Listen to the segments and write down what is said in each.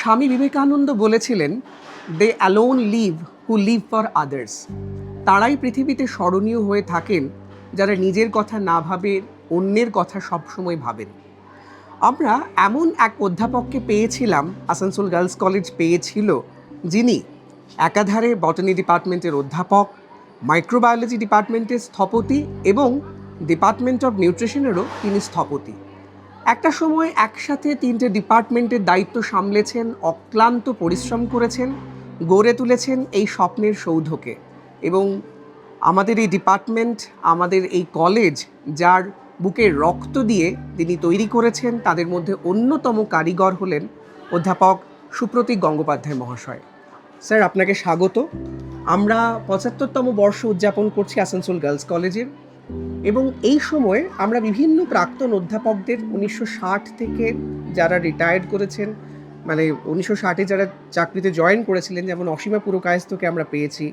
স্বামী বিবেকানন্দ বলেছিলেন, they alone live who live for others. তারাই পৃথিবীতে স্মরণীয় হয়ে থাকেন যারা নিজের কথা না ভাবে অন্যের কথা সবসময় ভাবেন। আমরা এমন এক অধ্যাপককে পেয়েছিলাম, আসানসোল গার্লস কলেজ পেয়েছিল, যিনি একাধারে বটানি ডিপার্টমেন্টের অধ্যাপক, মাইক্রোবায়োলজি ডিপার্টমেন্টের স্থপতি এবং ডিপার্টমেন্ট অফ নিউট্রিশনেরও তিনি স্থপতি। একটা সময় একসাথে তিনটে ডিপার্টমেন্টের দায়িত্ব সামলেছেন, অক্লান্ত পরিশ্রম করেছেন, গড়ে তুলেছেন এই স্বপ্নের সৌধকে। এবং আমাদের এই ডিপার্টমেন্ট, আমাদের এই কলেজ যার বুকে রক্ত দিয়ে তিনি তৈরি করেছেন, তাদের মধ্যে অন্যতম কারিগর হলেন অধ্যাপক সুপ্রতীক গঙ্গোপাধ্যায় মহাশয়। স্যার, আপনাকে স্বাগত। আমরা ৭৫তম বর্ষ উদযাপন করছি আসানসোল গার্লস কলেজের, এবং এই সময়ে আমরা বিভিন্ন প্রাক্তন অধ্যাপকদের ১৯৬০ থেকে যারা রিটায়ার্ড করেছেন, মানে ১৯৬০-এ যারা চাকরিতে জয়েন করেছিলেন, যেমন অসীমা পুরকায়স্থকে আমরা পেয়েছি,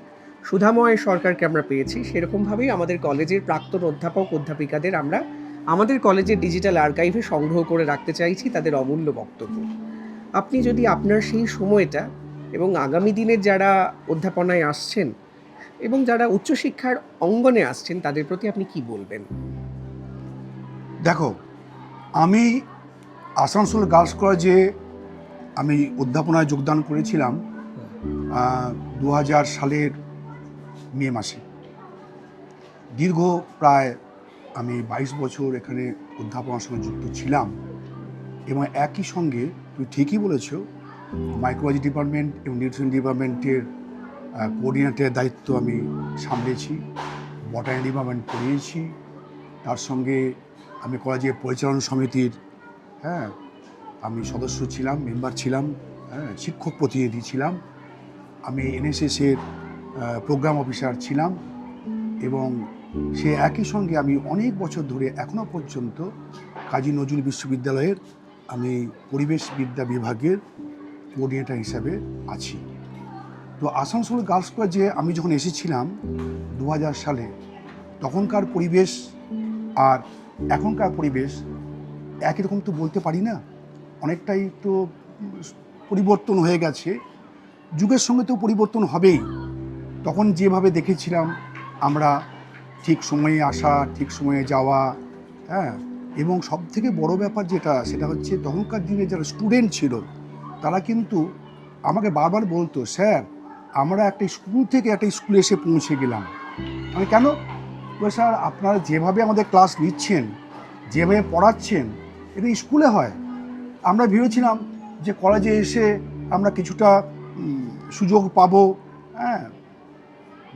সুধাময় সরকারকে আমরা পেয়েছি, সেরকমভাবেই আমাদের কলেজের প্রাক্তন অধ্যাপক অধ্যাপিকাদের আমরা আমাদের কলেজের ডিজিটাল আর্কাইভে সংগ্রহ করে রাখতে চাইছি তাদের অমূল্য বক্তব্য। আপনি যদি আপনার সেই সময়টা এবং আগামী দিনের যারা অধ্যাপনায় আসছেন এবং যারা উচ্চশিক্ষার অঙ্গনে আসছেন তাদের প্রতি আপনি কি বলবেন? দেখো, আমি আসানসোল গার্লস কলেজে আমি অধ্যাপনায় যোগদান করেছিলাম ২০০০ সালের মে মাসে। দীর্ঘ প্রায় আমি ২২ বছর এখানে অধ্যাপনার সঙ্গে যুক্ত ছিলাম, এবং একই সঙ্গে তুমি ঠিকই বলেছ, মাইক্রোবায়োলজি ডিপার্টমেন্ট এবং নিউট্রিশন ডিপার্টমেন্টের কোঅর্ডিনেটরের দায়িত্ব আমি সামলেছি, বটানি ডিপার্টমেন্ট পড়িয়েছি। তার সঙ্গে আমি কলেজের পরিচালনা সমিতির আমি সদস্য ছিলাম, মেম্বার ছিলাম, শিক্ষক প্রতিনিধি ছিলাম। আমি এনএসএসের প্রোগ্রাম অফিসার ছিলাম, এবং সে একই সঙ্গে আমি অনেক বছর ধরে এখনও পর্যন্ত কাজী নজরুল বিশ্ববিদ্যালয়ের আমি পরিবেশবিদ্যা বিভাগের কোঅর্ডিনেটর হিসাবে আছি। তো আসানসোল গার্লস কলেজে আমি যখন এসেছিলাম ২০০০ সালে, তখনকার পরিবেশ আর এখনকার পরিবেশ একই রকম তো বলতে পারি না, অনেকটাই তো পরিবর্তন হয়ে গেছে। যুগের সঙ্গে তো পরিবর্তন হবেই। তখন যেভাবে দেখেছিলাম আমরা, ঠিক সময়ে আসা, ঠিক সময়ে যাওয়া, এবং সবথেকে বড় ব্যাপার যেটা, সেটা হচ্ছে তখনকার দিনে যারা স্টুডেন্ট ছিল তারা কিন্তু আমাকে বারবার বলতো, স্যার আমরা একটা স্কুল থেকে একটা স্কুলে এসে পৌঁছে গেলাম। আমি কেন? স্যার আপনারা যেভাবে আমাদের ক্লাস নিচ্ছেন, যেভাবে পড়াচ্ছেন, এটা স্কুলে হয়। আমরা ভেবেছিলাম যে কলেজে এসে আমরা কিছুটা সুযোগ পাবো।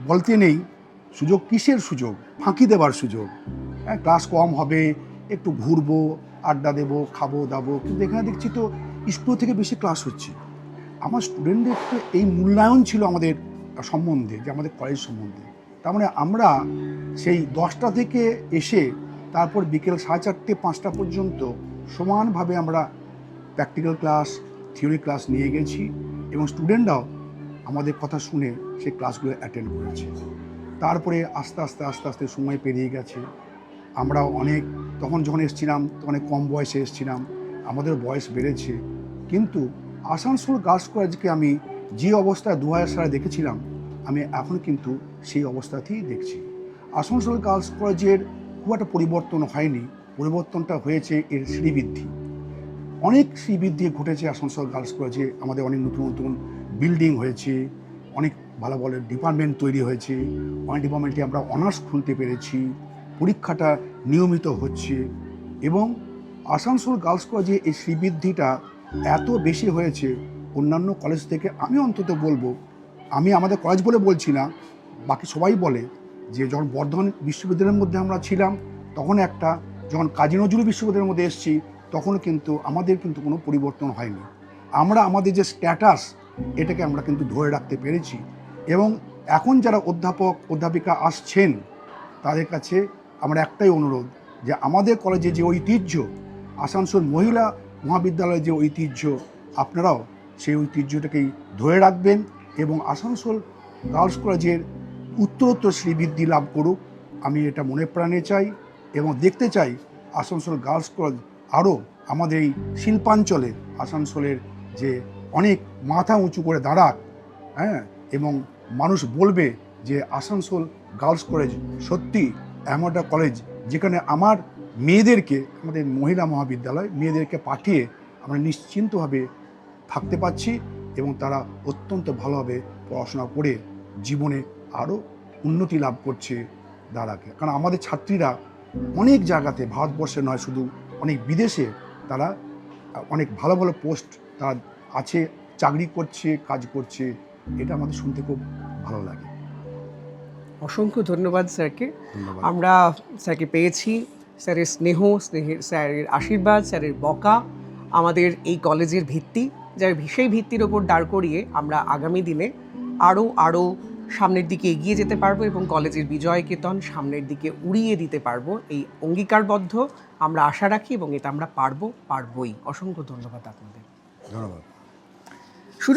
বলতে নেই সুযোগ, কিসের সুযোগ? ফাঁকি দেবার সুযোগ। ক্লাস কম হবে, একটু ঘুরবো, আড্ডা দেবো, খাবো দাবো। কিন্তু এখানে দেখছি তো স্কুল থেকে বেশি ক্লাস হচ্ছে। আমার স্টুডেন্টদের তো এই মূল্যায়ন ছিল আমাদের সম্বন্ধে, যে আমাদের কলেজ সম্বন্ধে। তার মানে আমরা সেই 10টা থেকে এসে তারপর বিকেল 4:30, 5টা পর্যন্ত সমানভাবে আমরা প্র্যাকটিক্যাল ক্লাস, থিওরি ক্লাস নিয়ে গেছি, এবং স্টুডেন্টরাও আমাদের কথা শুনে সেই ক্লাসগুলো অ্যাটেন্ড করেছে। তারপরে আস্তে আস্তে সময় পেরিয়ে গেছে। আমরা অনেক, তখন যখন এসেছিলাম তখন অনেক কম বয়সে এসেছিলাম, আমাদের বয়স বেড়েছে। কিন্তু আসানসোল গার্লস কলেজকে আমি যে অবস্থায় ২০০০ সালে দেখেছিলাম, আমি এখন কিন্তু সেই অবস্থাতেই দেখছি। আসানসোল গার্লস কলেজের খুব একটা পরিবর্তন হয়নি, পরিবর্তনটা হয়েছে এর শ্রীবৃদ্ধি। অনেক শ্রীবৃদ্ধি ঘটেছে আসানসোল গার্লস কলেজে। আমাদের অনেক নতুন নতুন বিল্ডিং হয়েছে, অনেক ভালো ভালো ডিপার্টমেন্ট তৈরি হয়েছে, অনেক ডিপার্টমেন্টে আমরা অনার্স খুলতে পেরেছি, পরীক্ষাটা নিয়মিত হচ্ছে। এবং আসানসোল গার্লস কলেজে এই শ্রীবৃদ্ধিটা এত বেশি হয়েছে অন্যান্য কলেজ থেকে। আমি অন্তত বলবো, আমি আমাদের কলেজ বলে বলছি না, বাকি সবাই বলে যে যখন বর্ধমান বিশ্ববিদ্যালয়ের মধ্যে আমরা ছিলাম তখন একটা, যখন কাজী নজরুল বিশ্ববিদ্যালয়ের মধ্যে এসেছি তখনও কিন্তু আমাদের কিন্তু কোনো পরিবর্তন হয়নি। আমরা আমাদের যে স্ট্যাটাস, এটাকে আমরা কিন্তু ধরে রাখতে পেরেছি। এবং এখন যারা অধ্যাপক অধ্যাপিকা আসছেন তাদের কাছে আমার একটাই অনুরোধ, যে আমাদের কলেজে যে ঐতিহ্য, আসানসোল মহিলা মহাবিদ্যালয়ের যে ঐতিহ্য, আপনারাও সেই ঐতিহ্যটাকেই ধরে রাখবেন এবং আসানসোল গার্লস কলেজের উত্তরোত্তর শ্রীবৃদ্ধি লাভ করুক। আমি এটা মনে প্রাণে চাই, এবং দেখতে চাই আসানসোল গার্লস কলেজ আরও আমাদের এই শিল্পাঞ্চলে আসানসোলের যে অনেক মাথা উঁচু করে দাঁড়াক, হ্যাঁ, এবং মানুষ বলবে যে আসানসোল গার্লস কলেজ সত্যি এমন একটা কলেজ যেখানে আমার মেয়েদেরকে, আমাদের মহিলা মহাবিদ্যালয় মেয়েদেরকে পাঠিয়ে আমরা নিশ্চিন্তভাবে থাকতে পারছি এবং তারা অত্যন্ত ভালোভাবে পড়াশোনা করে জীবনে আরও উন্নতি লাভ করছে দাঁড়াকে। কারণ আমাদের ছাত্রীরা অনেক জায়গাতে, ভারতবর্ষে নয় শুধু, অনেক বিদেশে তারা অনেক ভালো ভালো পোস্ট তারা আছে, চাকরি করছে, কাজ করছে। এটা আমাদের শুনতে খুব ভালো লাগে। অসংখ্য ধন্যবাদ স্যারকে। ধন্যবাদ। আমরা স্যারকে পেয়েছি, স্যারের স্যারের আশীর্বাদ, স্যারের বকা আমাদের এই কলেজের ভিত্তি, যার সেই ভিত্তির ওপর দাঁড় করিয়ে আমরা আগামী দিনে আরও সামনের দিকে এগিয়ে যেতে পারবো এবং কলেজের বিজয় কেতন সামনের দিকে উড়িয়ে দিতে পারবো, এই অঙ্গীকারবদ্ধ আমরা আশা রাখি এবং এটা আমরা পারবোই। অসংখ্য ধন্যবাদ আপনাদের। ধন্যবাদ।